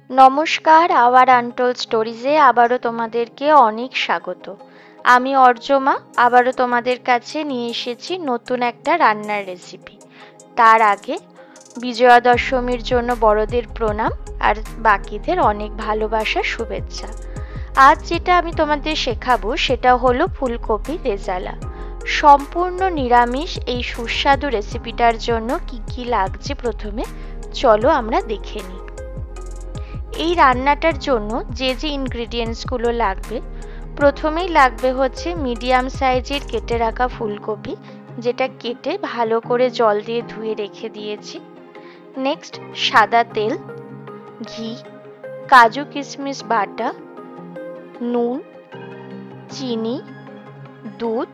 নমস্কার, hour untold স্টোরিজে আবারও তোমাদেরকে অনেক স্বাগত। আমি অর্জমা আবারও তোমাদের কাছে নিয়ে এসেছি নতুন একটা রান্নার রেসিপি। তার আগে বিজয়া দশমীর জন্য বড়দের প্রণাম আর বাকিদের অনেক ভালোবাসার শুভেচ্ছা। আজ যেটা আমি তোমাদের শেখাবো সেটা হলো ফুলকপি রেজালা। সম্পূর্ণ নিরামিষ এই সুস্বাদু রেসিপিটার জন্য কি কি লাগছে প্রথমে চলো আমরা দেখে নিই। এই রান্নাটার জন্য যে যে ইনগ্রিডিয়েন্টসগুলো লাগবে, প্রথমেই লাগবে হচ্ছে মিডিয়াম সাইজের কেটে রাখা ফুলকপি, যেটা কেটে ভালো করে জল দিয়ে ধুয়ে রেখে দিয়েছি। নেক্সট সাদা তেল, ঘি, কাজু কিশমিশ বাটা, নুন, চিনি, দুধ,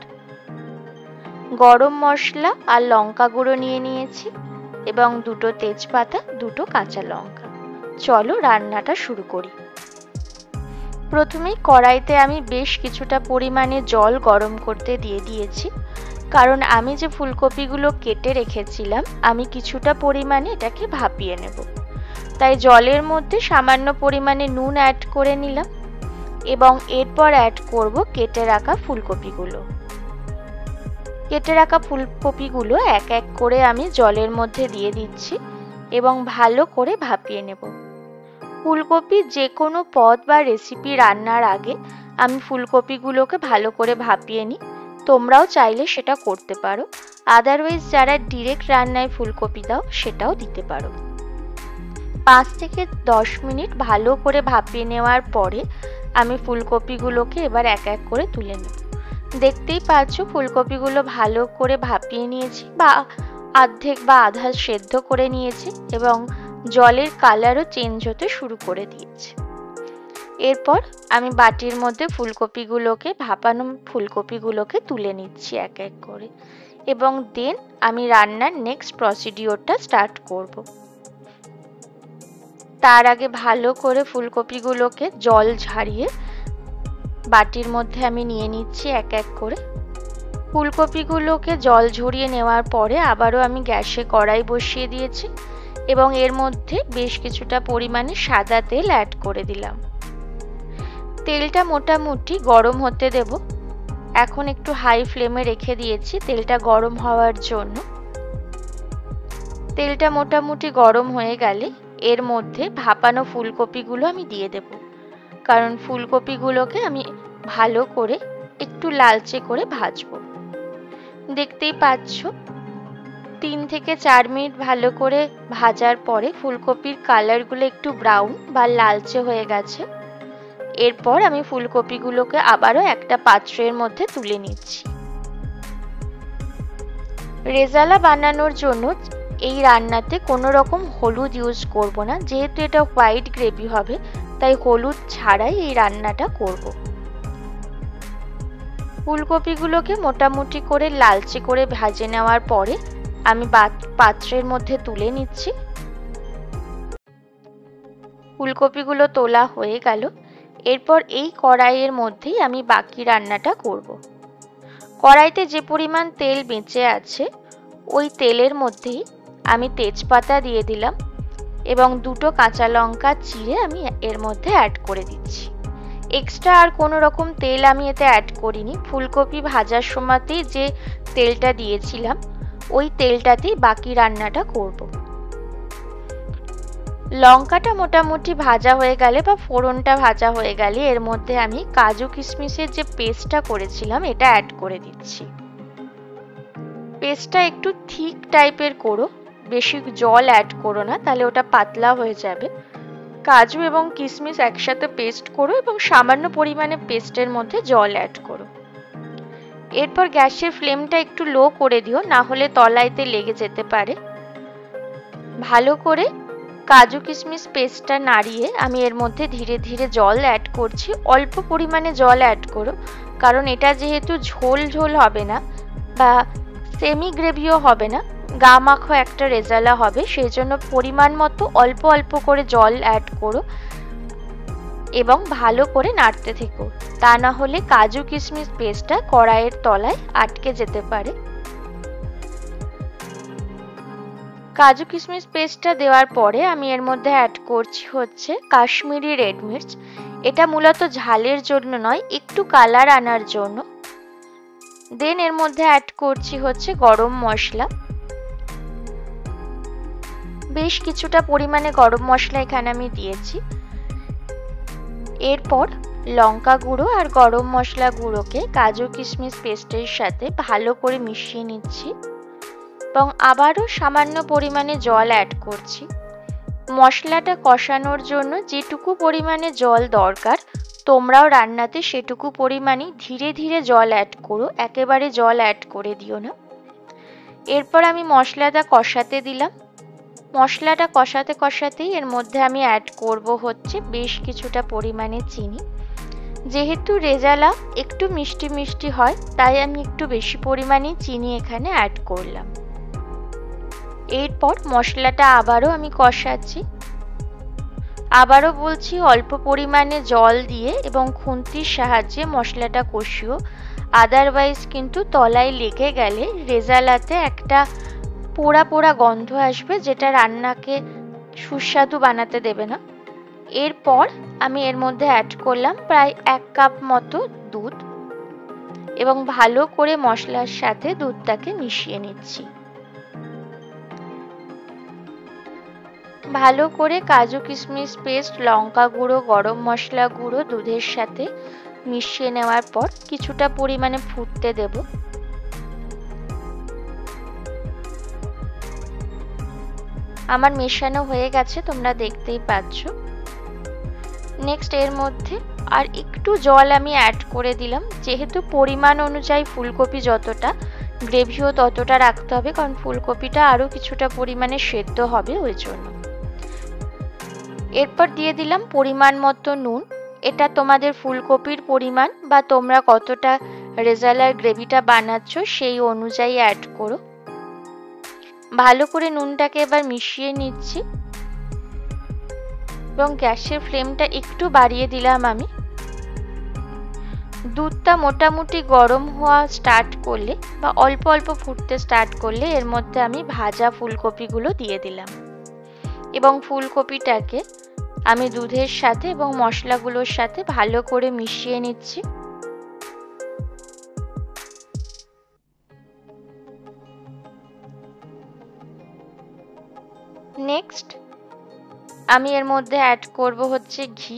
গরম মশলা আর লঙ্কা গুঁড়ো নিয়ে নিয়েছি এবং দুটো তেজপাতা, দুটো কাঁচা লঙ্কা। চলো রান্নাটা শুরু করি। প্রথমেই কড়াইতে আমি বেশ কিছুটা পরিমাণে জল গরম করতে দিয়ে দিয়েছি, কারণ আমি যে ফুলকপিগুলো কেটে রেখেছিলাম আমি কিছুটা পরিমাণে এটাকে ভাপিয়ে নেব। তাই জলের মধ্যে সামান্য পরিমাণে নুন অ্যাড করে নিলাম এবং এরপর অ্যাড করব কেটে রাখা ফুলকপিগুলো। কেটে রাখা ফুলকপিগুলো এক এক করে আমি জলের মধ্যে দিয়ে দিচ্ছি এবং ভালো করে ভাপিয়ে নেব। ফুলকপির যে কোনো পদ বা রেসিপি রান্নার আগে আমি ফুলকপিগুলোকে ভালো করে ভাপিয়ে নিই। তোমরাও চাইলে সেটা করতে পারো, আদারওয়াইজ যারা ডিরেক্ট রান্নায় ফুলকপি দাও সেটাও দিতে পারো। 5 থেকে 10 মিনিট ভালো করে ভাপিয়ে নেওয়ার পরে আমি ফুলকপিগুলোকে এবার এক এক করে তুলে নেব। দেখতেই পাচ্ছ ফুলকপিগুলো ভালো করে ভাপিয়ে নিয়েছি বা অর্ধেক বা আধা সেদ্ধ করে নিয়েছি এবং জলের কালারও চেঞ্জ হতে শুরু করে দিয়েছে। এরপর আমি বাটির মধ্যে ভাপানো ফুলকপিগুলোকে তুলে নিচ্ছি এক এক করে এবং দেন আমি রান্নার নেক্সট প্রসিডিওরটা স্টার্ট করব। তার আগে ভালো করে ফুলকপিগুলোকে জল ঝারিয়ে বাটির মধ্যে আমি নিয়ে নিচ্ছি এক এক করে। ফুলকপিগুলোকে জল ঝরিয়ে নেওয়ার পরে আবারও আমি গ্যাসে কড়াই বসিয়ে দিয়েছি এবং এর মধ্যে বেশ কিছুটা পরিমাণে সাদা তেল অ্যাড করে দিলাম। তেলটা মোটামুটি গরম হতে দেব। এখন একটু হাই ফ্লেমে রেখে দিয়েছি তেলটা গরম হওয়ার জন্য। তেলটা মোটামুটি গরম হয়ে গেলে এর মধ্যে ভাপানো ফুলকপিগুলো আমি দিয়ে দেব, কারণ ফুলকপিগুলোকে আমি ভালো করে একটু লালচে করে ভাজবো। দেখতেই পাচ্ছ 3 থেকে 4 মিনিট ভালো করে ভাজার পরে ফুলকপির কালারগুলো একটু ব্রাউন বা লালচে হয়ে গেছে। এরপর আমি ফুলকপিগুলোকে আবারও একটা পাত্রের মধ্যে তুলে নিচ্ছি। রেজালা বানানোর জন্য এই রান্নাতে কোনো রকম হলুদ ইউজ করব না, যেহেতু এটা হোয়াইট গ্রেভি হবে তাই হলুদ ছাড়াই এই রান্নাটা করব। ফুলকপিগুলোকে মোটামুটি করে লালচে করে ভেজে নেওয়ার পরে আমি পাত্রের মধ্যে তুলে নিচ্ছি। ফুলকপিগুলো তোলা হয়ে গেল। এরপর এই কড়াইয়ের মধ্যেই আমি বাকি রান্নাটা করব। কড়াইতে যে পরিমাণ তেল বেঁচে আছে ওই তেলের মধ্যেই আমি তেজপাতা দিয়ে দিলাম এবং দুটো কাঁচা লঙ্কা চিড়ে আমি এর মধ্যে অ্যাড করে দিচ্ছি। এক্সট্রা আর কোনো রকম তেল আমি এতে অ্যাড করিনি। ফুলকপি ভাজার সময়তেই যে তেলটা দিয়েছিলাম ওই তেলটাতেই বাকি রান্নাটা করব। লঙ্কাটা মোটামুটি ভাজা হয়ে গেলে বা ফোড়নটা ভাজা হয়ে গেলে এর মধ্যে আমি কাজু কিশমিশের যে পেস্টটা করেছিলাম এটা অ্যাড করে দিচ্ছি। পেস্টটা একটু থিক টাইপের করো, বেশি জল অ্যাড করো না, তাহলে ওটা পাতলা হয়ে যাবে। কাজু এবং কিশমিশ একসাথে পেস্ট করো এবং সামান্য পরিমাণে পেস্টের মধ্যে জল অ্যাড করো। এরপর গ্যাসের ফ্লেমটা একটু লো করে দিও, না হলে তলাইতে লেগে যেতে পারে। ভালো করে কাজু কিশমিশ পেস্টটা নাড়িয়ে আমি এর মধ্যে ধীরে ধীরে জল অ্যাড করছি। অল্প পরিমাণে জল অ্যাড করো, কারণ এটা যেহেতু ঝোল ঝোল হবে না বা সেমি গ্রেভিও হবে না, গা মাখো একটা রেজালা হবে, সেই জন্য পরিমাণ মতো অল্প অল্প করে জল অ্যাড করো এবং ভালো করে নাড়তে থেকো, তা না হলে কাজু কিশমিশ পেস্টটা কড়াইয়ের তলায় আটকে যেতে পারে। কাজু কিশমিশ পেস্টটা দেওয়ার পরে আমি এর মধ্যে অ্যাড করছি হচ্ছে কাশ্মীরি রেড মির্চ। এটা মূলত ঝালের জন্য নয়, একটু কালার আনার জন্য। দেন এর মধ্যে অ্যাড করছি হচ্ছে গরম মশলা। বেশ কিছুটা পরিমাণে গরম মশলা এখানে আমি দিয়েছি। এরপর লঙ্কা গুঁড়ো আর গরম মশলা গুঁড়োকে কাজু কিশমিশ পেস্টের সাথে ভালো করে মিশিয়ে নিচ্ছি এবং আবারও সামান্য পরিমাণে জল অ্যাড করছি। মশলাটা কষানোর জন্য যেটুকু পরিমাণে জল দরকার তোমরাও রান্নাতে সেটুকু পরিমাণে ধীরে ধীরে জল অ্যাড করো, একেবারে জল অ্যাড করে দিও না। এরপর আমি মশলাটা কষাতে দিলাম। মশলাটা কষাতে কষাতেই এর মধ্যে আমি অ্যাড করব হচ্ছে বেশ কিছুটা পরিমাণে চিনি। যেহেতু রেজালা একটু মিষ্টি মিষ্টি হয় তাই আমি একটু বেশি পরিমাণে চিনি এখানে অ্যাড করলাম। এরপর মশলাটা আবারও আমি কষাচ্ছি। আবারও বলছি অল্প পরিমাণে জল দিয়ে এবং খুন্তির সাহায্যে মশলাটা কষিও, আদারওয়াইজ কিন্তু তলায় লেগে গেলে রেজালাতে একটা পোড়া পোড়া গন্ধ আসবে, যেটা রান্নাকে সুস্বাদু বানাতে দেবে না। এরপর আমি এর মধ্যে অ্যাড করলাম প্রায় 1 কাপ মতো দুধ এবং ভালো করে মশলার সাথে দুধটাকে মিশিয়ে নিচ্ছি। ভালো করে কাজু কিশমিশ পেস্ট, লঙ্কা গুঁড়ো, গরম মশলা গুঁড়ো দুধের সাথে মিশিয়ে নেওয়ার পর কিছুটা পরিমাণে ফুটতে দেব। আমার মেশানো হয়ে গেছে, তোমরা দেখতেই পাচ্ছ। নেক্সট এর মধ্যে আর একটু জল আমি অ্যাড করে দিলাম, যেহেতু পরিমাণ অনুযায়ী ফুলকপি যতটা গ্রেভিও ততটা রাখতে হবে, কারণ ফুলকপিটা আরও কিছুটা পরিমাণে সেদ্ধ হবে ওই জন্য। এরপর দিয়ে দিলাম পরিমাণ মতো নুন। এটা তোমাদের ফুলকপির পরিমাণ বা তোমরা কতটা রেজালার গ্রেভিটা বানাচ্ছ সেই অনুযায়ী অ্যাড করো। ভালো করে নুনটাকে এবার মিশিয়ে নিচ্ছি এবং গ্যাসের ফ্লেমটা একটু বাড়িয়ে দিলাম আমি। দুধটা মোটামুটি গরম হওয়া স্টার্ট করলে বা অল্প অল্প ফুটতে স্টার্ট করলে এর মধ্যে আমি ভাজা ফুলকপিগুলো দিয়ে দিলাম এবং ফুলকপিটাকে আমি দুধের সাথে এবং মশলাগুলোর সাথে ভালো করে মিশিয়ে নিচ্ছি। নেক্সট আমি এর মধ্যে অ্যাড করব হচ্ছে ঘি।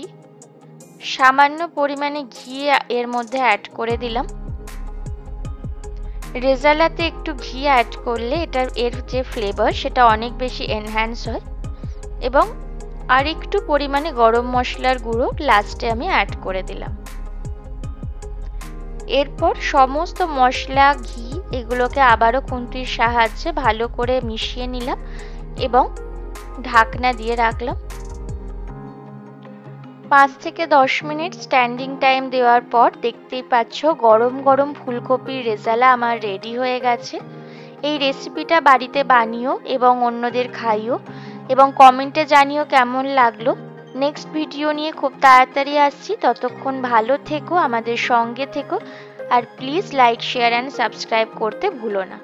সামান্য পরিমাণে ঘি এর মধ্যে অ্যাড করে দিলাম। রেজালাতে একটু ঘি অ্যাড করলে এর যে ফ্লেভার সেটা অনেক বেশি এনহ্যান্স হয়। এবং আর একটু পরিমাণে গরম মশলার গুঁড়ো লাস্টে আমি অ্যাড করে দিলাম। এরপর সমস্ত মশলা, ঘি এগুলোকে আবারও খুন্তির সাহায্যে ভালো করে মিশিয়ে নিলাম এবং ঢাকনা দিয়ে রাখলাম। 5 থেকে 10 মিনিট স্ট্যান্ডিং টাইম দেওয়ার পর দেখতেই পাচ্ছ গরম গরম ফুলকপির রেজালা আমার রেডি হয়ে গেছে। এই রেসিপিটা বাড়িতে বানিও এবং অন্যদের খাইও এবং কমেন্টে জানিও কেমন লাগলো। নেক্সট ভিডিও নিয়ে খুব তাড়াতাড়ি আসছি, ততক্ষণ ভালো থেকো, আমাদের সঙ্গে থেকো আর please like, share and subscribe করতে ভুলো না।